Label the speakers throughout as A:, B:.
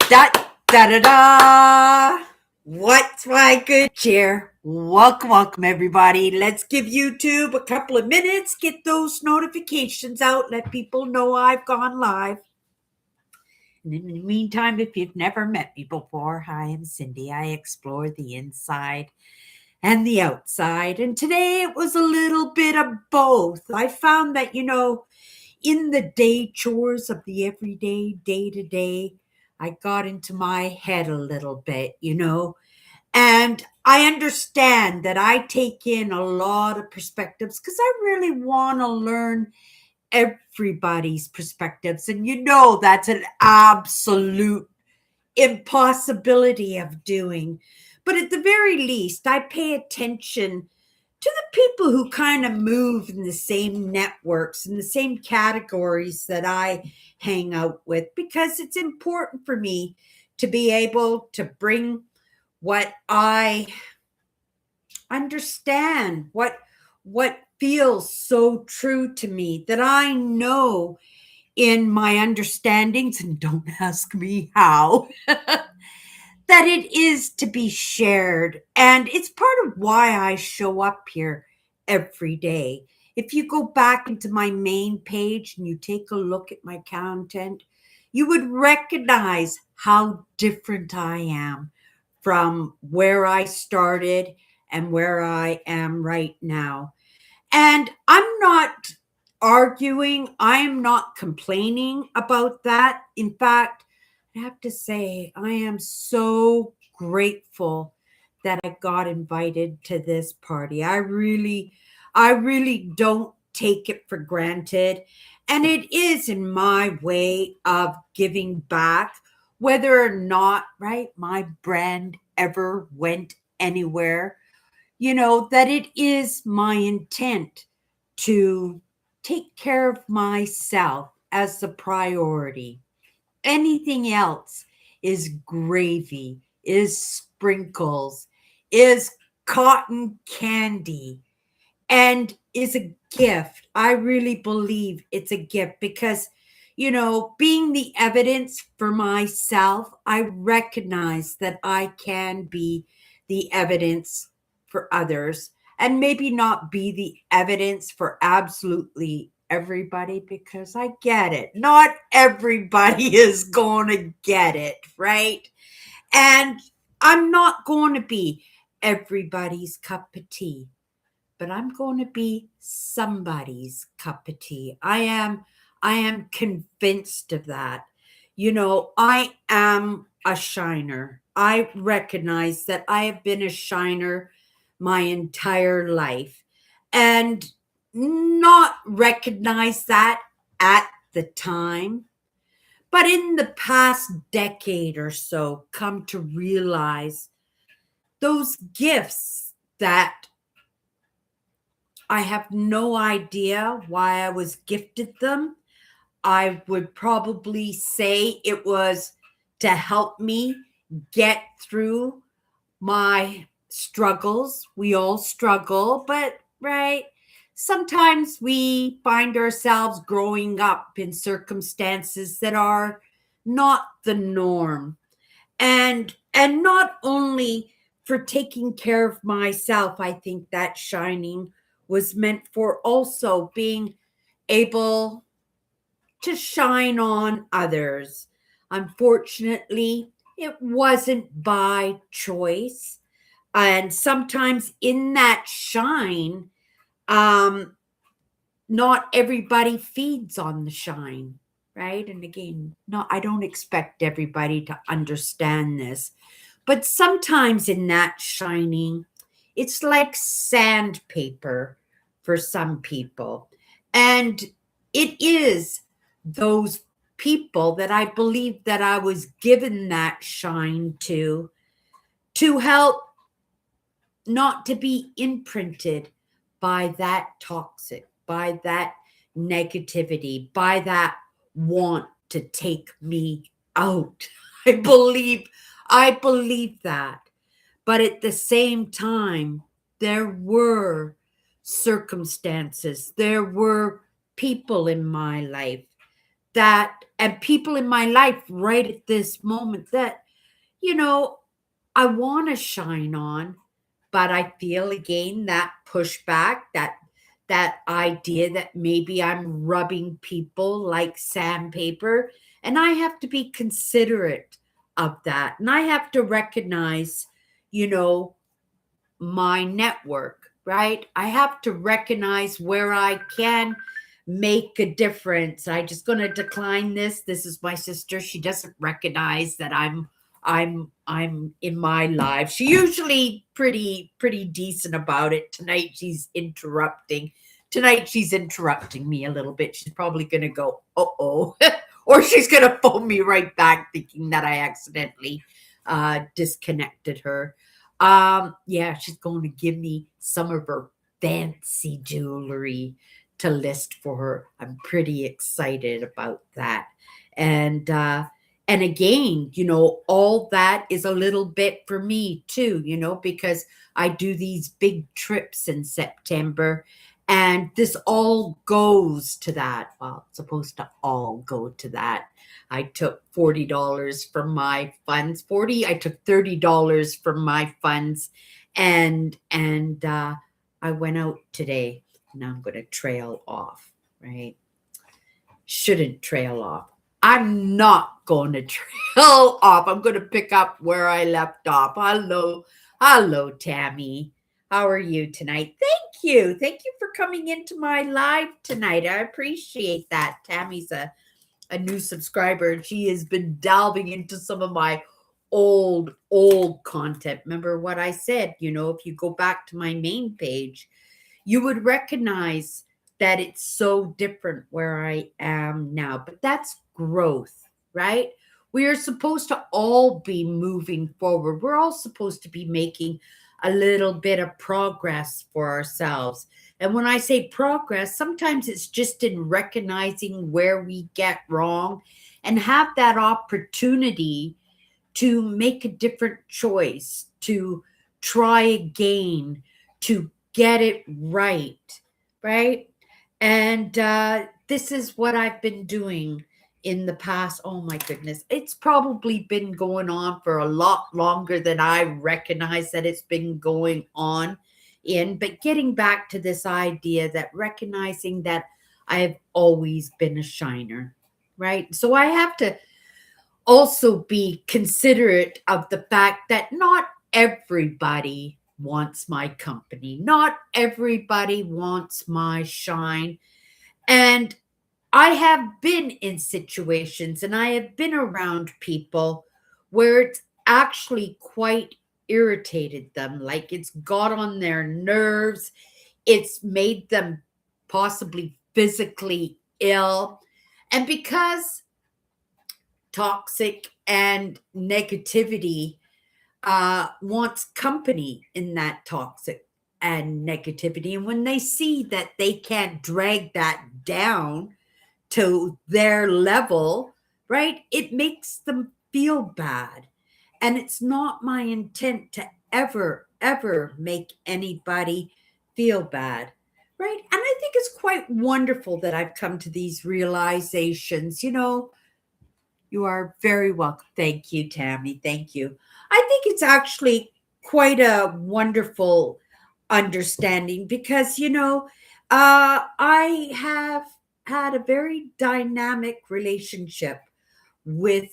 A: Da da da da. What's my good cheer? Welcome, everybody. Let's give YouTube a couple of minutes, get those notifications out, let people know I've gone live. And in the meantime, if you've never met me before, hi, I'm Cindy. I explore the inside and the outside. And today it was a little bit of both. I found that, in the day chores of the everyday, day to day, I got into my head a little bit. And I understand that I take in a lot of perspectives because I really want to learn everybody's perspectives. And that's an absolute impossibility of doing. But at the very least, I pay attention to the people who kind of move in the same networks, in the same categories that I hang out with, because it's important for me to be able to bring what I understand, what feels so true to me, that I know in my understandings, and don't ask me how, that it is to be shared. And it's part of why I show up here every day. If you go back into my main page and you take a look at my content, you would recognize how different I am from where I started and where I am right now. And I'm not arguing, I am not complaining about that. In fact, I have to say, I am so grateful that I got invited to this party. I really don't take it for granted. And it is in my way of giving back, whether or not, right, my brand ever went anywhere, that it is my intent to take care of myself as the priority. Anything else is gravy, is sprinkles, is cotton candy, and is a gift. I really believe it's a gift because, being the evidence for myself, I recognize that I can be the evidence for others, and maybe not be the evidence for absolutely everybody, because I get it. Not everybody is going to get it, right? And I'm not going to be everybody's cup of tea, but I'm going to be somebody's cup of tea. I am convinced of that. I am a shiner. I recognize that I have been a shiner my entire life, and not recognize that at the time, but in the past decade or so, come to realize those gifts that I have no idea why I was gifted them. I would probably say it was to help me get through my struggles. We all struggle, but right, sometimes we find ourselves growing up in circumstances that are not the norm. And not only for taking care of myself, I think that shining was meant for also being able to shine on others. Unfortunately, it wasn't by choice. And sometimes in that shine, um, not everybody feeds on the shine, right? And again, no, I don't expect everybody to understand this. But sometimes in that shining, it's like sandpaper for some people. And it is those people that I believe that I was given that shine to help not to be imprinted by that toxic, by that negativity, by that want to take me out. I believe I believe that. But at the same time, there were circumstances, there were people in my life that, and people in my life right at this moment that, you know, I want to shine on, but I feel again that pushback, that idea that maybe I'm rubbing people like sandpaper, and I have to be considerate of that. And I have to recognize, you know, my network, right? I have to recognize where I can make a difference. I just going to decline this. This is my sister. She doesn't recognize that I'm in my life. She usually pretty decent about it. Tonight she's interrupting me a little bit. She's probably going to go, "Uh-oh." Or she's going to phone me right back thinking that I accidentally disconnected her. Yeah, she's going to give me some of her fancy jewelry to list for her. I'm pretty excited about that. And again, you know, all that is a little bit for me too, you know, because I do these big trips in September, and this all goes to that. Well, it's supposed to all go to that. I took $40 from my funds. I took $30 from my funds, and I went out today. Now I'm going to trail off, right? Shouldn't trail off. I'm not going to trail off. I'm going to pick up where I left off. Hello, Tammy. How are you tonight? Thank you. Thank you for coming into my live tonight. I appreciate that. Tammy's a new subscriber, and she has been delving into some of my old content. Remember what I said, you know, if you go back to my main page, you would recognize that it's so different where I am now. But that's growth, right? We are supposed to all be moving forward. We're all supposed to be making a little bit of progress for ourselves. And when I say progress, sometimes it's just in recognizing where we get wrong and have that opportunity to make a different choice, to try again, to get it right, right? And this is what I've been doing in the past. Oh my goodness. It's probably been going on for a lot longer than I recognize that it's been going on in. But getting back to this idea that recognizing that I have always been a shiner, right? So I have to also be considerate of the fact that not everybody wants my company. Not everybody wants my shine. And I have been in situations and I have been around people where it's actually quite irritated them. Like it's got on their nerves. It's made them possibly physically ill. And because toxic and negativity wants company in that toxic and negativity. And when they see that they can't drag that down to their level, right, it makes them feel bad. And it's not my intent to ever make anybody feel bad. Right. And I think it's quite wonderful that I've come to these realizations. You know, you are very welcome. Thank you, Tammy. Thank you. I think it's actually quite a wonderful understanding because, you know, I have had a very dynamic relationship with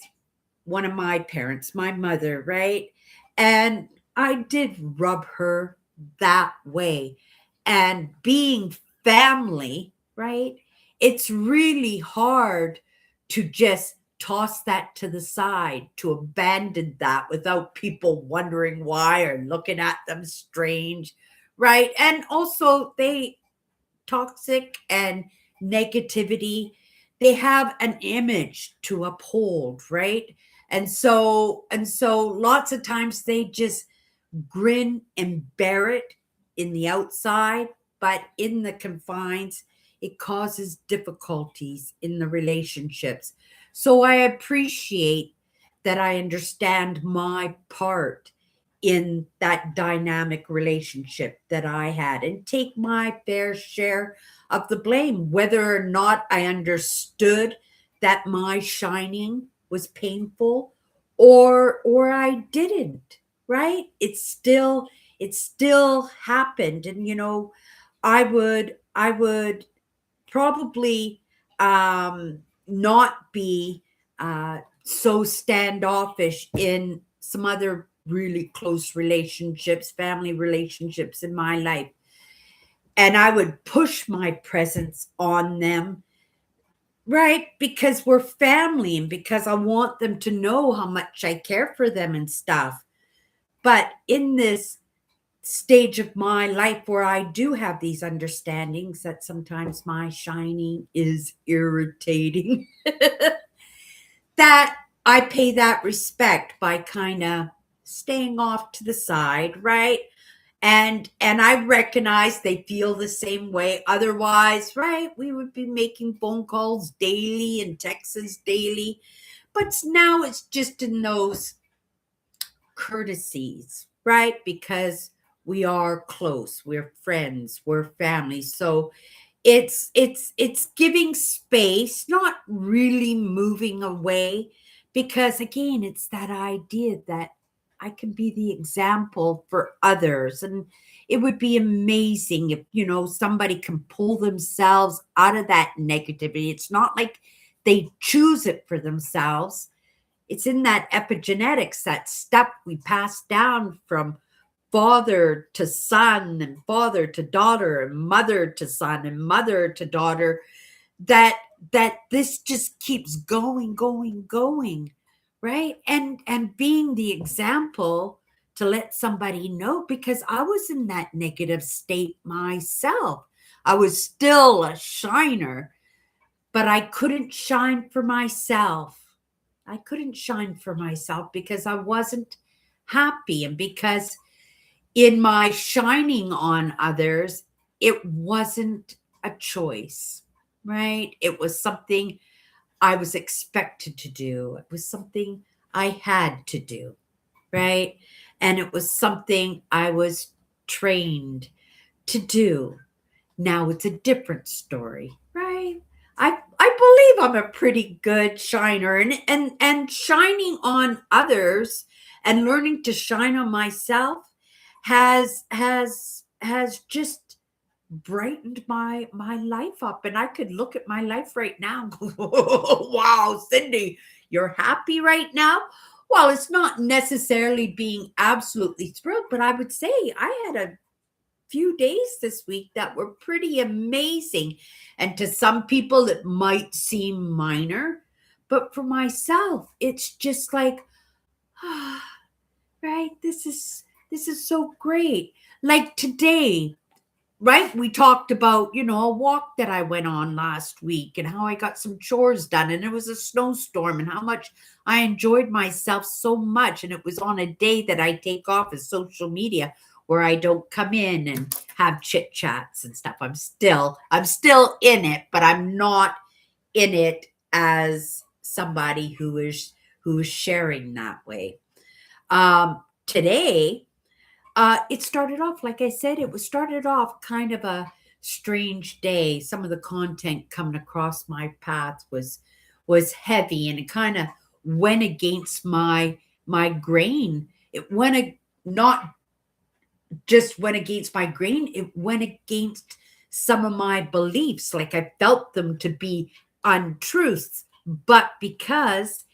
A: one of my parents, my mother, right? And I did rub her that way. And being family, right? It's really hard to just toss that to the side, to abandon that without people wondering why or looking at them strange, right? And also, they toxic and negativity, they have an image to uphold, right? And so lots of times they just grin and bear it in the outside, but in the confines it causes difficulties in the relationships. So I appreciate that I understand my part in that dynamic relationship that I had and take my fair share of the blame, whether or not I understood that my shining was painful, or I didn't, right? It still happened. And I would probably not be so standoffish in some other really close relationships, family relationships in my life. And I would push my presence on them, right? Because we're family and because I want them to know how much I care for them and stuff. But in this stage of my life where I do have these understandings that sometimes my shining is irritating, that I pay that respect by kind of staying off to the side, right? And I recognize they feel the same way. Otherwise, right, we would be making phone calls daily and texts daily. But now it's just in those courtesies, right? Because we are close, we're friends, we're family. So it's giving space, not really moving away, because again, it's that idea that I can be the example for others. And it would be amazing if, somebody can pull themselves out of that negativity. It's not like they choose it for themselves. It's in that epigenetics, that stuff we pass down from father to son and father to daughter and mother to son and mother to daughter, that this just keeps going, right? And being the example to let somebody know, because I was in that negative state myself. I was still a shiner, but I couldn't shine for myself. I couldn't shine for myself because I wasn't happy, and because in my shining on others, it wasn't a choice, right? It was something I was expected to do. It was something I had to do, right? And it was something I was trained to do. Now it's a different story, right? I believe I'm a pretty good shiner, and shining on others and learning to shine on myself has just brightened my life up. And I could look at my life right now and go, wow, Cindy, you're happy right now. Well, it's not necessarily being absolutely thrilled, but I would say I had a few days this week that were pretty amazing. And to some people, it might seem minor, but for myself, it's just like, ah, right? This is so great. Like today, right? We talked about, a walk that I went on last week and how I got some chores done, and it was a snowstorm, and how much I enjoyed myself so much. And it was on a day that I take off of social media, where I don't come in and have chit chats and stuff. I'm still in it, but I'm not in it as somebody who is sharing that way. Today, it started off, like I said, it was started off kind of a strange day. Some of the content coming across my path was heavy, and it kind of went against my grain. It not just went against my grain, it went against some of my beliefs. Like I felt them to be untruths, but because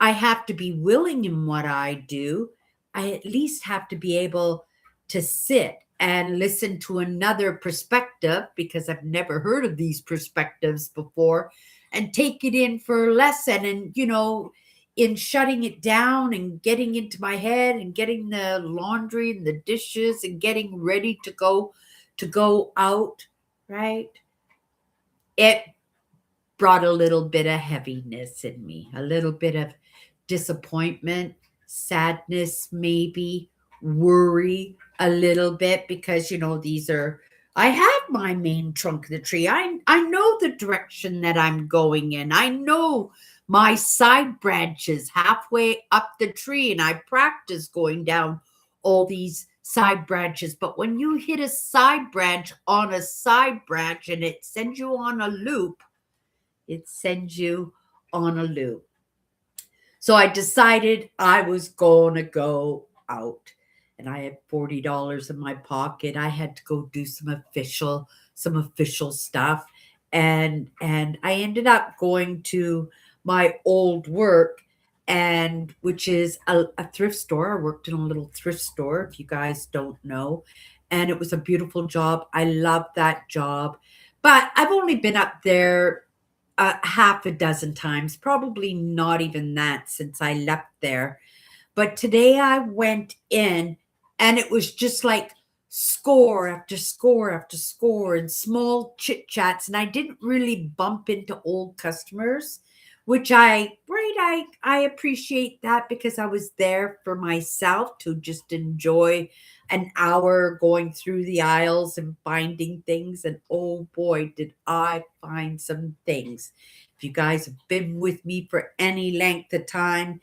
A: I have to be willing in what I do, I at least have to be able to sit and listen to another perspective, because I've never heard of these perspectives before, and take it in for a lesson. And, in shutting it down and getting into my head and getting the laundry and the dishes and getting ready to go out, right? It brought a little bit of heaviness in me, a little bit of disappointment, sadness, maybe worry a little bit, because I have my main trunk of the tree. I know the direction that I'm going in. I know my side branches halfway up the tree, and I practice going down all these side branches. But when you hit a side branch on a side branch and it sends you on a loop, it sends you Honolulu. So I decided I was going to go out, and I had $40 in my pocket. I had to go do some official stuff, and I ended up going to my old work, and which is a thrift store. I worked in a little thrift store, if you guys don't know, and it was a beautiful job. I loved that job, but I've only been up there half a dozen times, probably not even that since I left there. But today I went in and it was just like score after score after score and small chit chats. And I didn't really bump into old customers, which I appreciate that because I was there for myself to just enjoy an hour going through the aisles and finding things. And oh boy, did I find some things. If you guys have been with me for any length of time,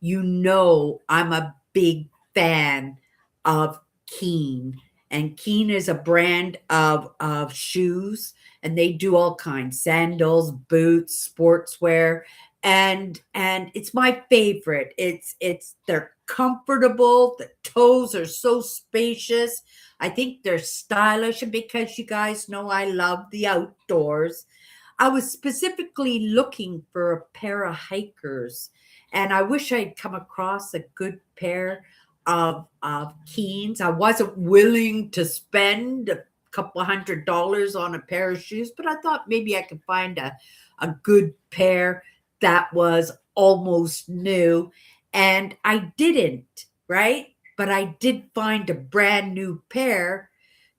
A: you know I'm a big fan of Keen. And Keen is a brand of shoes, and they do all kinds, sandals, boots, sportswear, and it's my favorite. It's they're comfortable, the toes are so spacious. I think they're stylish, and because you guys know I love the outdoors, I was specifically looking for a pair of hikers, and I wish I'd come across a good pair of Keens. I wasn't willing to spend a couple $100 on a pair of shoes, but I thought maybe I could find a good pair that was almost new. And I didn't, right? But I did find a brand new pair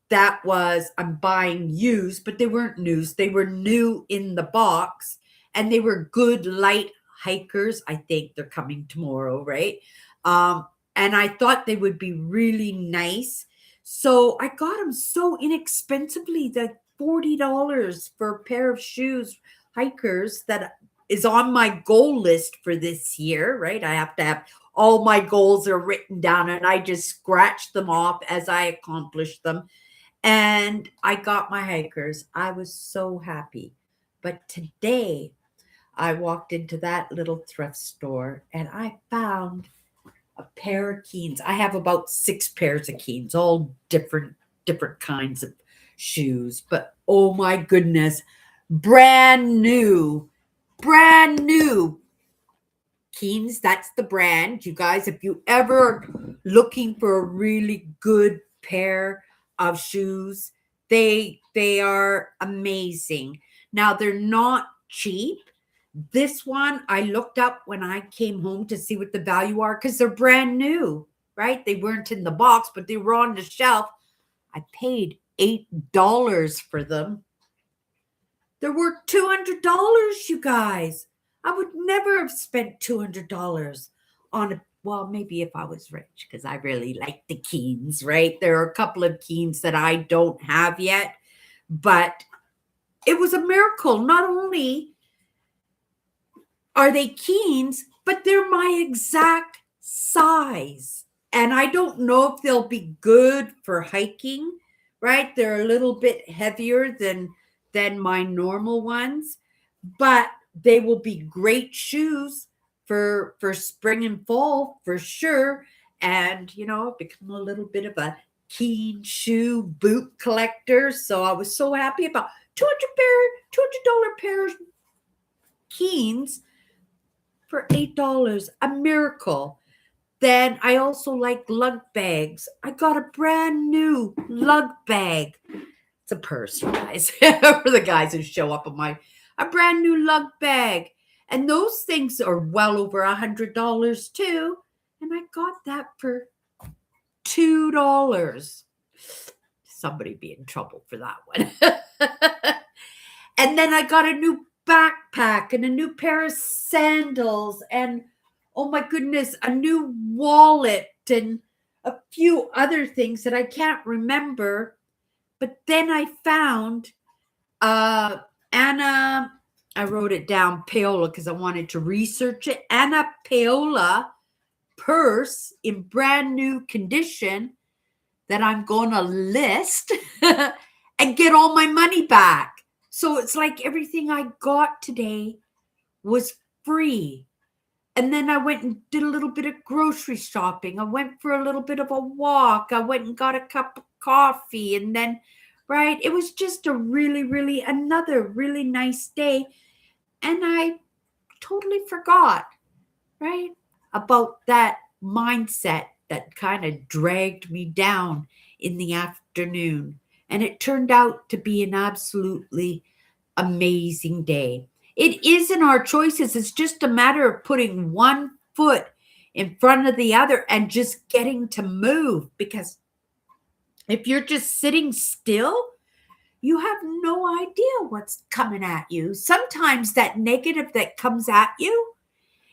A: that was I'm buying used, but they weren't news. They were new in the box, and they were good light hikers. I think they're coming tomorrow, right? Um, and I thought they would be really nice. So I got them so inexpensively that $40 for a pair of shoes, hikers, that is on my goal list for this year, right? I have to have all my goals are written down and I just scratch them off as I accomplish them, and I got my hikers. I was so happy. But today I walked into that little thrift store and I found a pair of Keens. I have about 6 pairs of Keens, all different kinds of shoes. But oh my goodness, brand new, brand new. Keens, that's the brand. You guys, if you ever looking for a really good pair of shoes, they are amazing. Now they're not cheap. This one I looked up when I came home to see what the value are because they're brand new, right? They weren't in the box, but they were on the shelf. I paid $8 for them. They're worth $200, you guys. I would never have spent $200 on a, well, maybe if I was rich, because I really like the Keens, right? There are a couple of Keens that I don't have yet, but it was a miracle. Not only are they Keens, but they're my exact size. And I don't know if they'll be good for hiking, right? They're a little bit heavier than my normal ones, but they will be great shoes for spring and fall for sure. And I've become a little bit of a Keen shoe boot collector. So I was so happy about $200 pairs Keens for $8. A miracle. Then I also like lug bags. I got a brand new lug bag. It's a purse, you guys, for the guys who show up on a brand new lug bag. And those things are well over $100 too. And I got that for $2. Somebody be in trouble for that one. And then I got a new backpack and a new pair of sandals and, oh my goodness, a new wallet and a few other things that I can't remember. But then I found Anna, I wrote it down, Paola, because I wanted to research it. Anna Paola purse in brand new condition that I'm going to list and get all my money back. So it's like everything I got today was free. And then I went and did a little bit of grocery shopping. I went for a little bit of a walk. I went and got a cup of coffee. And then, right, it was just a really, really another really nice day. And I totally forgot, right, about that mindset that kind of dragged me down in the afternoon. And it turned out to be an absolutely amazing day. It isn't our choices, it's just a matter of putting one foot in front of the other and just getting to move. Because if you're just sitting still, you have no idea what's coming at you. Sometimes that negative that comes at you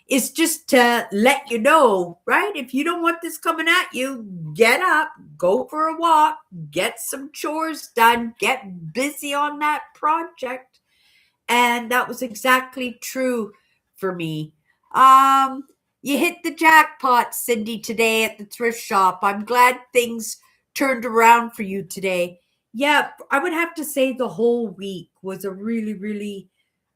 A: is just to let you know, right? If you don't want this coming at you, get up, go for a walk, get some chores done, get busy on that project. And that was exactly true for me. You hit the jackpot, Cindy, today at the thrift shop. I'm glad things turned around for you today. Yeah, I would have to say the whole week was a really, really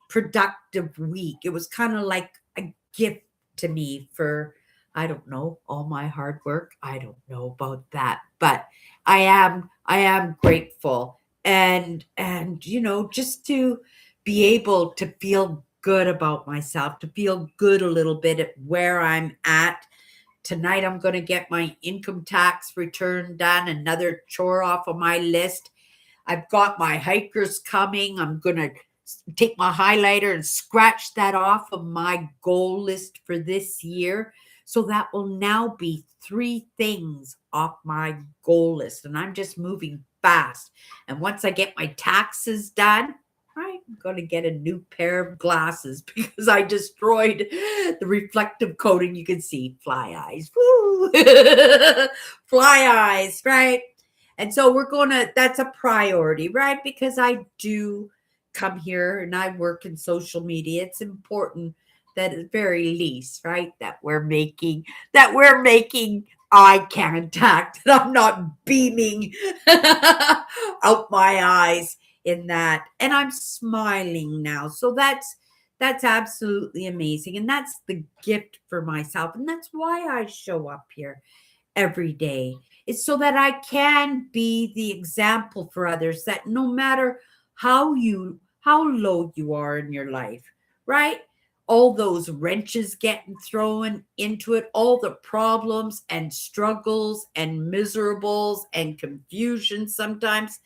A: productive week. It was kind of like a gift to me for, I don't know, all my hard work. I don't know about that, but I am grateful. And just to be able to feel good about myself, to feel good a little bit at where I'm at. Tonight, I'm going to get my income tax return done, another chore off of my list. I've got my hikers coming. I'm going to take my highlighter and scratch that off of my goal list for this year. So that will now be 3 things off my goal list. And I'm just moving fast. And once I get my taxes done, I'm going to get a new pair of glasses because I destroyed the reflective coating. You can see fly eyes. Woo! Fly eyes, right? And so that's a priority, right? Because I do come here and I work in social media. It's important that at the very least, right, that we're making eye contact, that I'm not beaming out my eyes in that. And I'm smiling now. So that's absolutely amazing. And that's the gift for myself. And that's why I show up here every day. It's so that I can be the example for others, that no matter how low you are in your life, right? All those wrenches getting thrown into it, all the problems and struggles and miserables and confusion sometimes,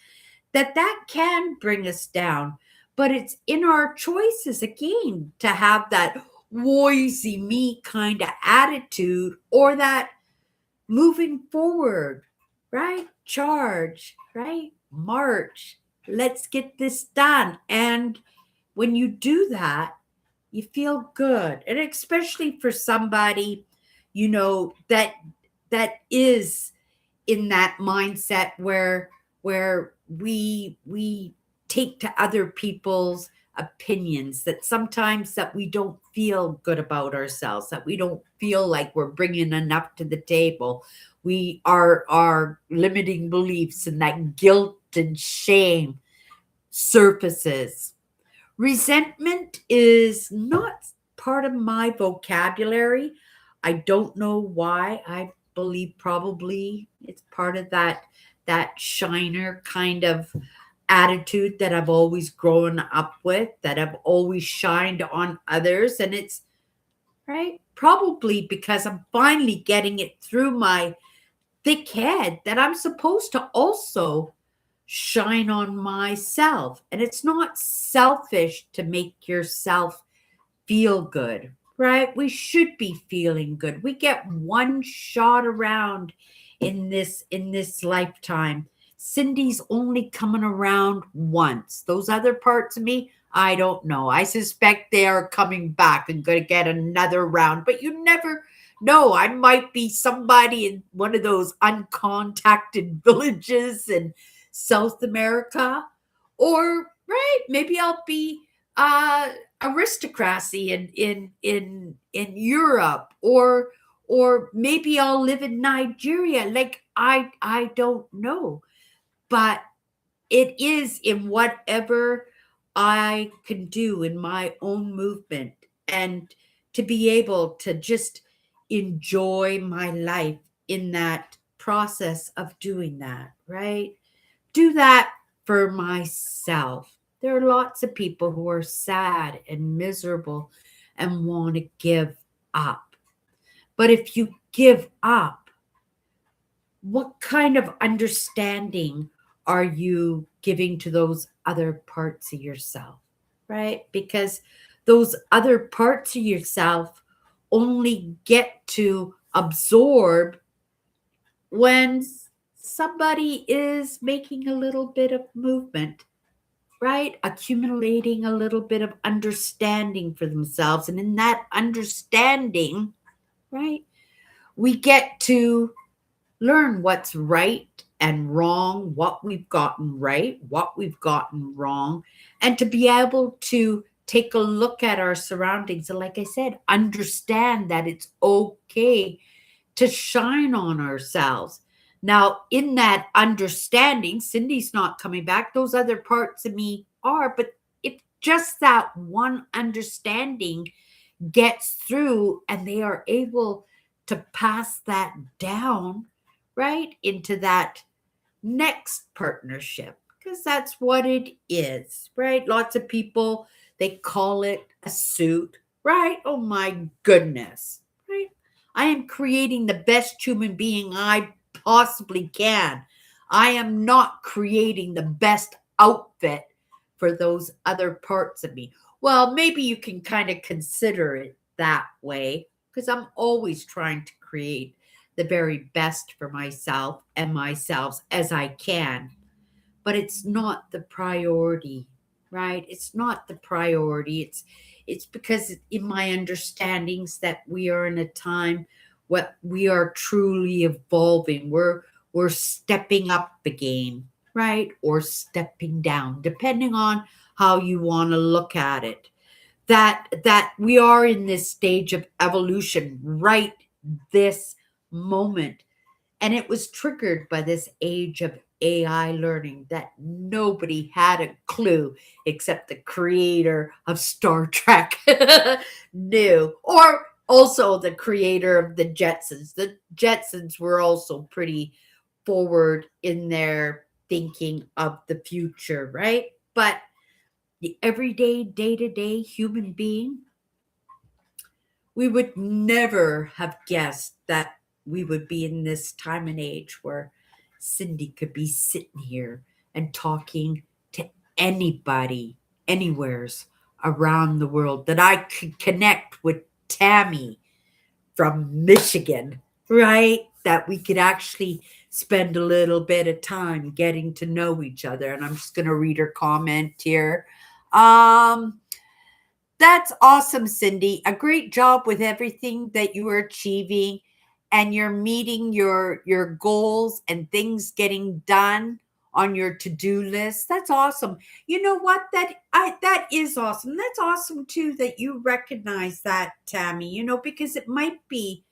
A: that can bring us down. But it's in our choices again to have that woisy me kind of attitude, or that moving forward, right? Charge, right? March. Let's get this done. And when you do that, you feel good. And especially for somebody, that is in that mindset where we take to other people's opinions, that sometimes that we don't feel good about ourselves, that we don't feel like we're bringing enough to the table. We are our limiting beliefs, and that guilt and shame surfaces. Resentment is not part of my vocabulary. I don't know why. I believe probably it's part of that shiner kind of attitude that I've always grown up with, that I've always shined on others. And it's right, probably because I'm finally getting it through my thick head that I'm supposed to also shine on myself. And it's not selfish to make yourself feel good, right? We should be feeling good. We get one shot around in this lifetime. Cindy's only coming around once. Those other parts of me, I don't know. I suspect they are coming back and going to get another round, but you never know. I might be somebody in one of those uncontacted villages in South America, or right, maybe I'll be aristocracy in Europe, or maybe I'll live in Nigeria. Like I don't know, but it is in whatever I can do in my own movement and to be able to just enjoy my life in that process of doing that, right? Do that for myself. There are lots of people who are sad and miserable and want to give up. But if you give up, what kind of understanding are you giving to those other parts of yourself, right? Because those other parts of yourself only get to absorb when somebody is making a little bit of movement, right? Accumulating a little bit of understanding for themselves. And in that understanding, right, we get to learn what's right and wrong, what we've gotten right, what we've gotten wrong, and to be able to take a look at our surroundings. And like I said, understand that it's okay to shine on ourselves. Now, in that understanding, Cindy's not coming back. Those other parts of me are, but if just that one understanding gets through and they are able to pass that down, right, into that next partnership, because that's what it is, right? Lots of people, they call it a suit, right? Oh my goodness, right? I am creating the best human being I possibly can. I am not creating the best outfit for those other parts of me. Well, maybe you can kind of consider it that way, because I'm always trying to create the very best for myself and myself as I can. But it's not the priority, right? It's not the priority. It's because in my understandings that we are in a time what we are truly evolving. We're stepping up the game, right? Or stepping down, depending on how you want to look at it. That we are in this stage of evolution right this moment. And it was triggered by this age of AI learning that nobody had a clue except the creator of Star Trek knew, or also the creator of the Jetsons. The Jetsons were also pretty forward in their thinking of the future, right? But the everyday, day to day human being, we would never have guessed that we would be in this time and age where Cindy could be sitting here and talking to anybody, anywheres around the world, that I could connect with Tammy from Michigan, right? That we could actually spend a little bit of time getting to know each other. And I'm just going to read her comment here. Um, that's awesome, Cindy. A great job with everything that you are achieving, and you're meeting your goals and things getting done on your to-do list. That's awesome. You know what? That is awesome. That's awesome too that you recognize that, Tammy, because it might be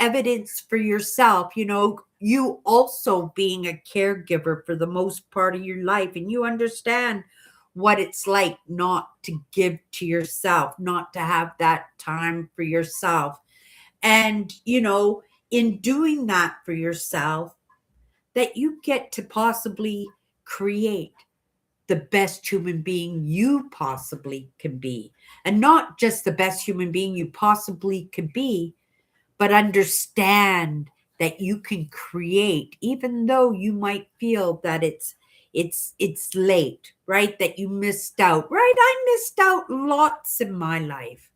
A: evidence for yourself, you also being a caregiver for the most part of your life, and you understand what it's like not to give to yourself, not to have that time for yourself. And, in doing that for yourself, that you get to possibly create the best human being you possibly can be. And not just the best human being you possibly could be, but understand that you can create, even though you might feel that it's late, right? That you missed out, right? I missed out lots in my life.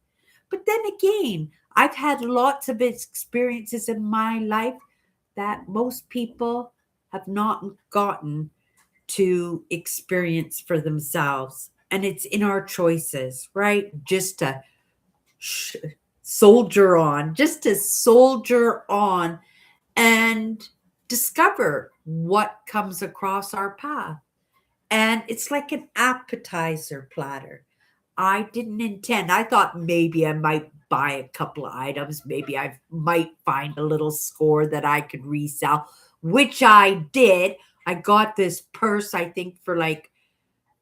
A: But then again, I've had lots of experiences in my life that most people have not gotten to experience for themselves. And it's in our choices, right? Just to sh- soldier on, just to soldier on and discover what comes across our path. And it's like an appetizer platter. I didn't intend. I thought maybe I might buy a couple of items. Maybe I might find a little score that I could resell, which I did. I got this purse, I think, for like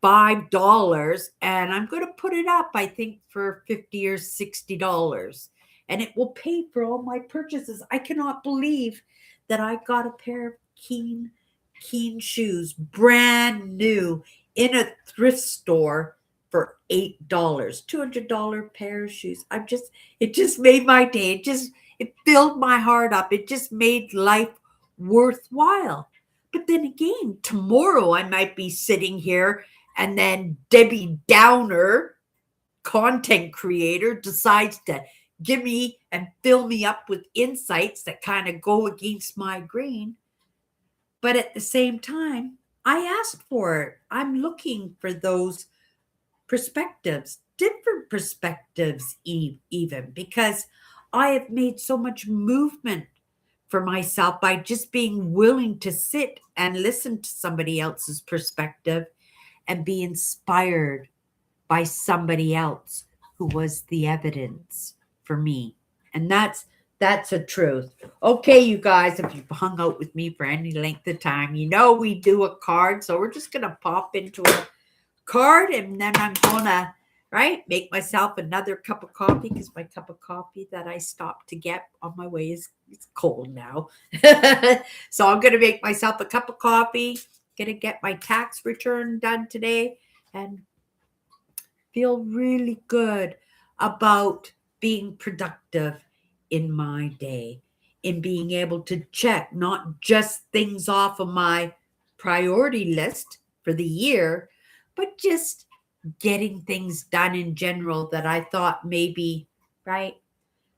A: $5 and I'm going to put it up, I think, for $50 or $60. And it will pay for all my purchases. I cannot believe that I got a pair of keen shoes, brand new, in a thrift store for $8. $200 pair of shoes. It just made my day. It filled my heart up. It just made life worthwhile. But then again, tomorrow I might be sitting here and then Debbie Downer, content creator, decides to give me and fill me up with insights that kind of go against my grain. But at the same time, I asked for it. I'm looking for those perspectives, different perspectives, even because I have made so much movement for myself by just being willing to sit and listen to somebody else's perspective and be inspired by somebody else who was the evidence for me. And that's a truth. Okay, you guys, if you've hung out with me for any length of time, you know we do a card. So we're just gonna pop into a card and then I'm gonna make myself another cup of coffee because my cup of coffee that I stopped to get on my way is it's cold now. So I'm gonna make myself a cup of coffee, gonna get my tax return done today, and feel really good about being productive in my day, in being able to check not just things off of my priority list for the year, but just getting things done in general that I thought maybe, right?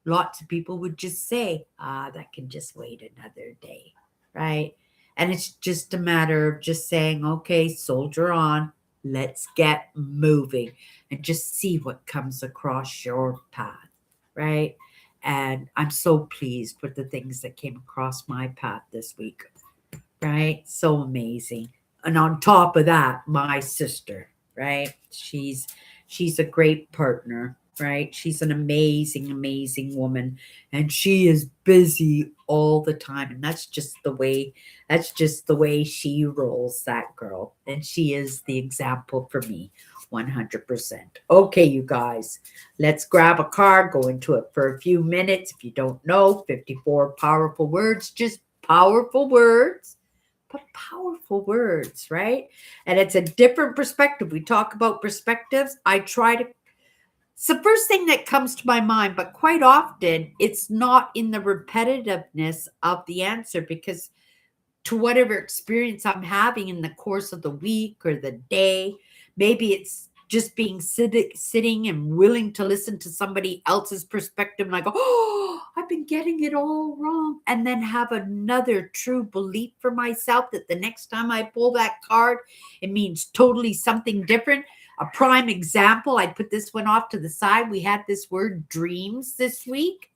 A: Lots of people would just say, that can just wait another day, right? And it's just a matter of just saying, okay, soldier on, let's get moving and just see what comes across your path, right? And I'm so pleased with the things that came across my path this week, right? So amazing. And on top of that, my sister, right? She's a great partner, right? She's an amazing woman and she is busy all the time and that's just the way she rolls, that girl. And she is the example for me 100%. Okay, you guys, let's grab a card, go into it for a few minutes. If you don't know, 54 powerful words, just powerful words, but powerful words, right? And it's a different perspective. We talk about perspectives. It's the first thing that comes to my mind, but quite often it's not in the repetitiveness of the answer because to whatever experience I'm having in the course of the week or the day, maybe it's just being sitting and willing to listen to somebody else's perspective and I go, oh, I've been getting it all wrong. And then have another true belief for myself that the next time I pull that card, it means totally something different. A prime example, I put this one off to the side. We had this word dreams this week.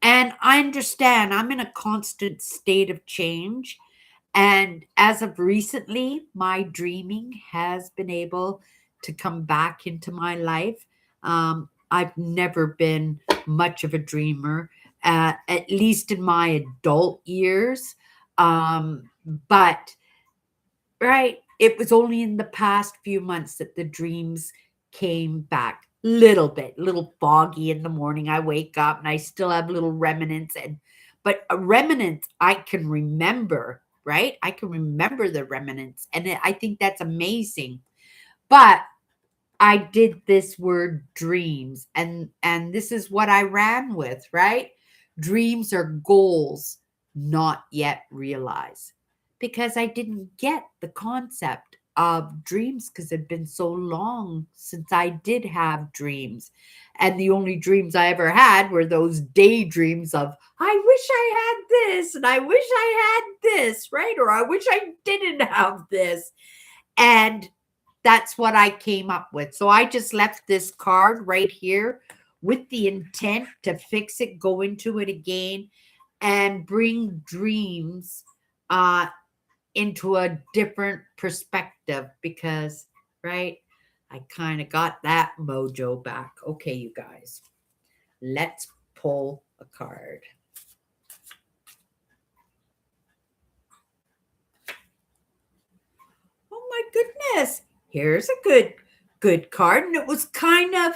A: And I understand I'm in a constant state of change. And as of recently, my dreaming has been able to come back into my life. I've never been much of a dreamer, at least in my adult years. But right, it was only in the past few months that the dreams came back. Little bit, little foggy in the morning. I wake up and I still have little remnants, but a remnant I can remember, right? I can remember the remnants, and I think that's amazing. But I did this word dreams, and this is what I ran with, right? Dreams are goals not yet realized, because I didn't get the concept of dreams because it'd been so long since I did have dreams. And the only dreams I ever had were those daydreams of, I wish I had this and I wish I had this, right? Or I wish I didn't have this. And that's what I came up with. So I just left this card right here with the intent to fix it, go into it again, and bring dreams into a different perspective because, right, I kind of got that mojo back. Okay, you guys, let's pull a card. Oh my goodness. Here's a good card. And it was kind of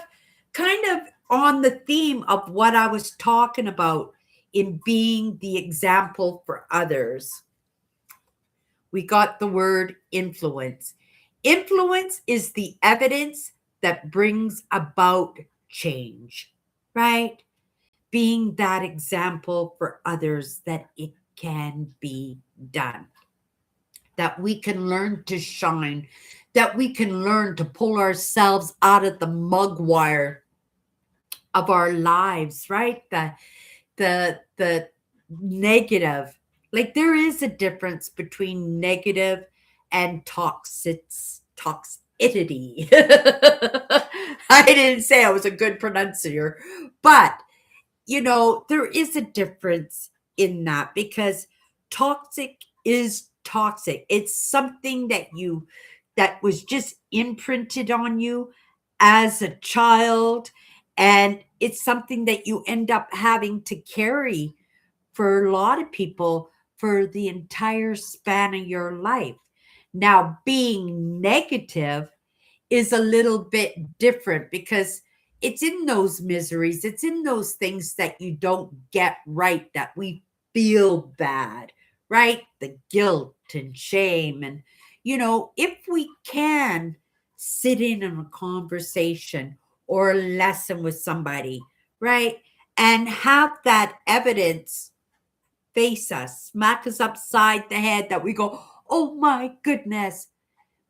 A: on the theme of what I was talking about in being the example for others. We got the word influence. Influence is the evidence that brings about change, right? Being that example for others that it can be done, that we can learn to shine, that we can learn to pull ourselves out of the mugwire of our lives, right? The negative. Like there is a difference between negative and toxicity. I didn't say I was a good pronunciator, but there is a difference in that because toxic is toxic. It's something that was just imprinted on you as a child, and it's something that you end up having to carry for a lot of people for the entire span of your life. Now, being negative is a little bit different because it's in those miseries, it's in those things that you don't get right that we feel bad, right? The guilt and shame. And, if we can sit in on a conversation or a lesson with somebody, right? And have that evidence face us, smack us upside the head that we go, oh my goodness,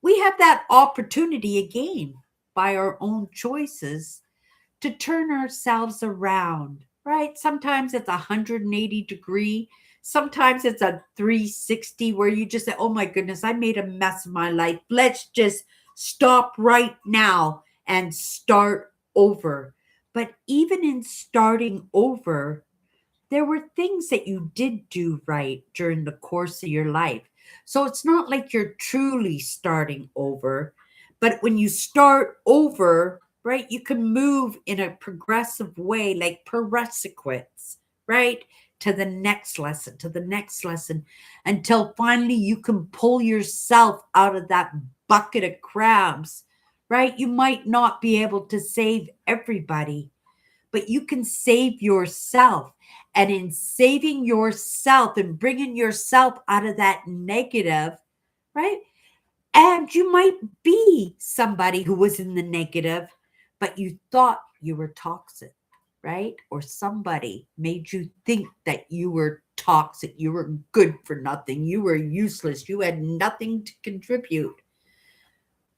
A: we have that opportunity again by our own choices to turn ourselves around, right? Sometimes it's 180-degree. Sometimes it's a 360 where you just say, oh my goodness, I made a mess of my life. Let's just stop right now and start over. But even in starting over, there were things that you did do right during the course of your life. So it's not like you're truly starting over, but when you start over, right, you can move in a progressive way, like per sequence, right, to the next lesson, to the next lesson, until finally you can pull yourself out of that bucket of crabs, right? You might not be able to save everybody, but you can save yourself. And in saving yourself and bringing yourself out of that negative, right? And you might be somebody who was in the negative, but you thought you were toxic, right? Or somebody made you think that you were toxic, you were good for nothing, you were useless, you had nothing to contribute.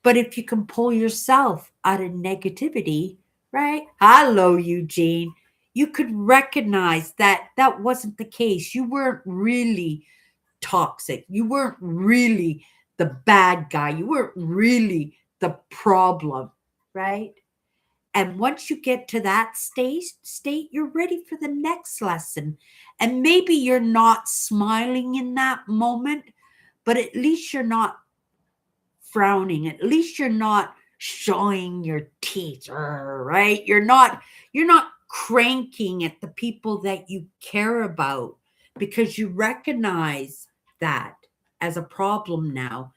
A: But if you can pull yourself out of negativity, right? Hello, Eugene. You could recognize that that wasn't the case. You weren't really toxic. You weren't really the bad guy. You weren't really the problem, right? And once you get to that state, you're ready for the next lesson. And maybe you're not smiling in that moment, but at least you're not frowning. At least you're not showing your teeth, right? You're not cranking at the people that you care about because you recognize that as a problem now.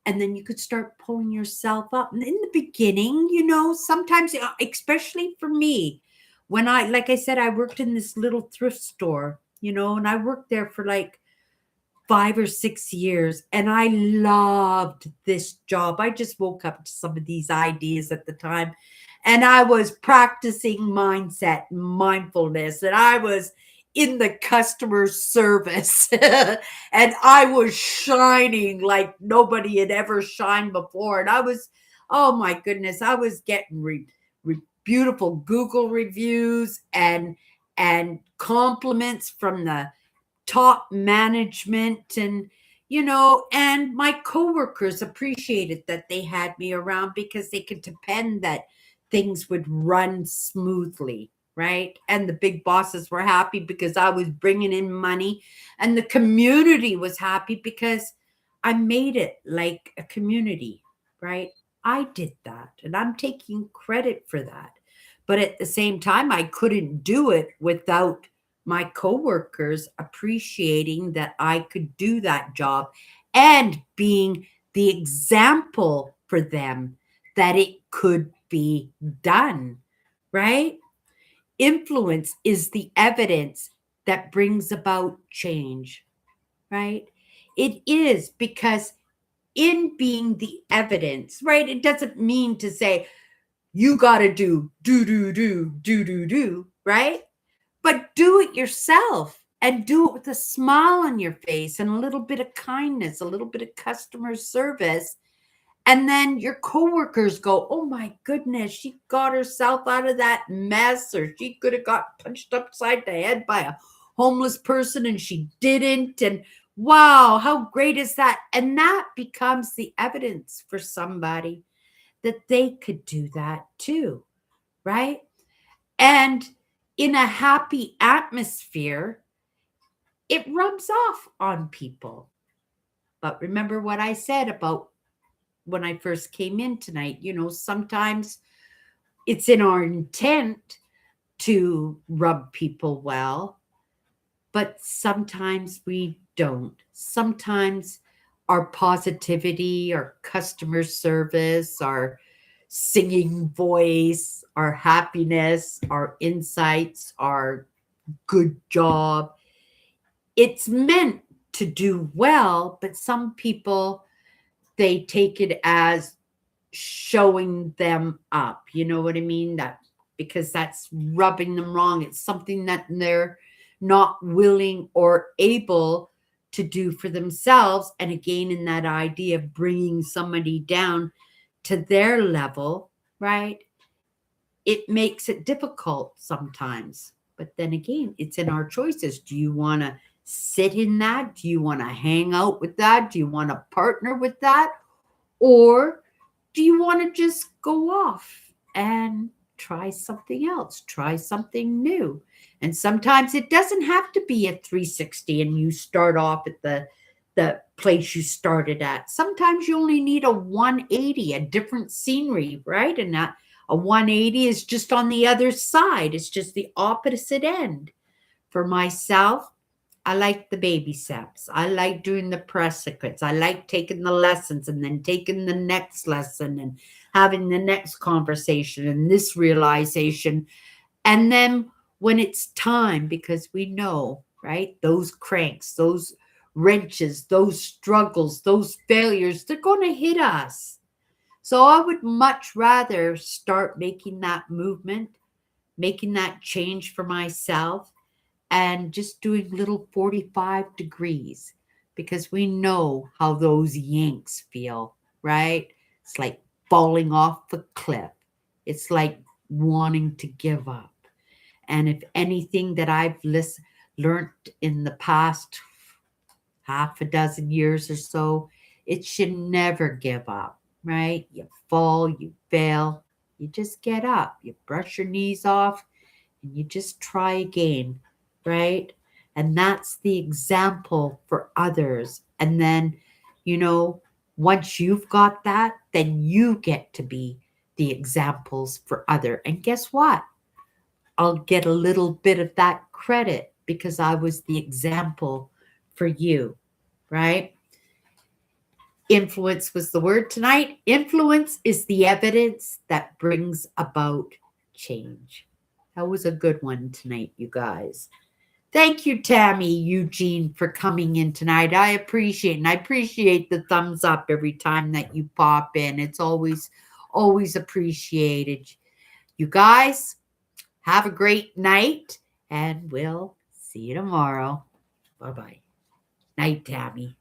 A: And then you could start pulling yourself up. And in the beginning, sometimes, especially for me, when like I said, I worked in this little thrift store, and I worked there for like 5 or 6 years, and I loved this job. I just woke up to some of these ideas at the time, and I was practicing mindset, mindfulness, and I was in the customer service, and I was shining like nobody had ever shined before. And oh my goodness, I was getting beautiful Google reviews and compliments from the top management, and my coworkers appreciated that they had me around because they could depend that things would run smoothly, right? And the big bosses were happy because I was bringing in money, and the community was happy because I made it like a community, right? I did that, and I'm taking credit for that. But at the same time, I couldn't do it without my coworkers appreciating that I could do that job and being the example for them that it could be done, right? Influence is the evidence that brings about change, right? It is because in being the evidence, right? It doesn't mean to say you got to do, right? But do it yourself and do it with a smile on your face and a little bit of kindness, a little bit of customer service. And then your coworkers go, oh my goodness, she got herself out of that mess, or she could have got punched upside the head by a homeless person and she didn't. And wow, how great is that? And that becomes the evidence for somebody that they could do that too, right? And in a happy atmosphere, it rubs off on people. But remember what I said about when I first came in tonight, sometimes it's in our intent to rub people well, but sometimes we don't. Sometimes our positivity, our customer service, our singing voice, our happiness, our insights, our good job, it's meant to do well, but some people, they take it as showing them up. You know what I mean? That because that's rubbing them wrong. It's something that they're not willing or able to do for themselves. And again, in that idea of bringing somebody down to their level, right? It makes it difficult sometimes. But then again, it's in our choices. Do you want to sit in that? Do you want to hang out with that? Do you want to partner with that? Or do you want to just go off and try something else, try something new? And sometimes it doesn't have to be a 360 and you start off at the place you started at. Sometimes you only need a 180, a different scenery, right? And that a 180 is just on the other side. It's just the opposite end. For myself, I like the baby steps. I like doing the precipice. I like taking the lessons and then taking the next lesson and having the next conversation and this realization. And then when it's time, because we know, right, those cranks, those wrenches, those struggles, those failures, they're going to hit us. So I would much rather start making that movement, making that change for myself, and just doing little 45 degrees because we know how those yanks feel, right? It's like falling off the cliff. It's like wanting to give up. And if anything that I've learned in the past half a dozen years or so, it should never give up, right? You fall, you fail, you just get up, you brush your knees off, and you just try again, right? And that's the example for others. And then, once you've got that, then you get to be the examples for other. And guess what? I'll get a little bit of that credit because I was the example for you, right? Influence was the word tonight. Influence is the evidence that brings about change. That was a good one tonight, you guys. Thank you, Tammy, Eugene, for coming in tonight. I appreciate the thumbs up every time that you pop in. It's always appreciated. You guys, have a great night, and we'll see you tomorrow. Bye-bye. Night, Tammy.